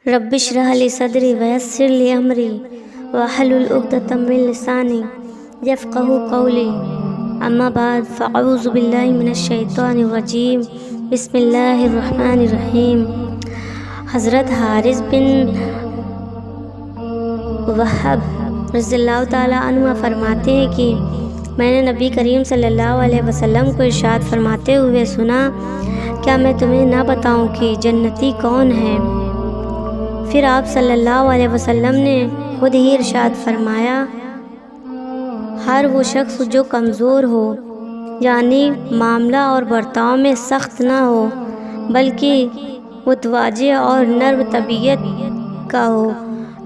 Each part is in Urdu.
رب اشرح لی صدری ویسر لی امری واحلل عقدۃ من لسانی یفقہوا قولی اما بعد فاعوذ باللہ من الشیطان الرجیم بسم اللہ الرحمن الرحیم۔ حضرت حارث بن وہب رضی اللہ تعالیٰ عنہ فرماتے ہیں کہ میں نے نبی کریم صلی اللہ علیہ وسلم کو ارشاد فرماتے ہوئے سنا، کیا میں تمہیں نہ بتاؤں کہ جنتی کون ہے؟ پھر آپ صلی اللہ علیہ وسلم نے خود ہی ارشاد فرمایا، ہر وہ شخص جو کمزور ہو، یعنی معاملہ اور برتاؤ میں سخت نہ ہو بلکہ متواضع اور نرم طبیعت کا ہو،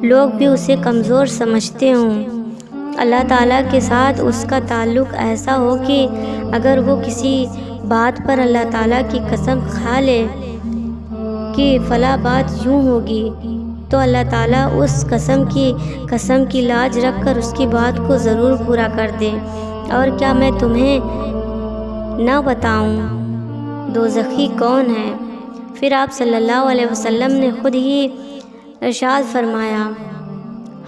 لوگ بھی اسے کمزور سمجھتے ہوں، اللہ تعالیٰ کے ساتھ اس کا تعلق ایسا ہو کہ اگر وہ کسی بات پر اللہ تعالیٰ کی قسم کھا لے کہ فلاں بات یوں ہوگی تو اللہ تعالیٰ اس قسم کی لاج رکھ کر اس کی بات کو ضرور پورا کر دے۔ اور کیا میں تمہیں نہ بتاؤں دوزخی کون ہے؟ پھر آپ صلی اللہ علیہ وسلم نے خود ہی ارشاد فرمایا،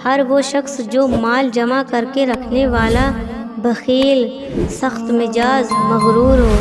ہر وہ شخص جو مال جمع کر کے رکھنے والا، بخیل، سخت مزاج، مغرور ہو۔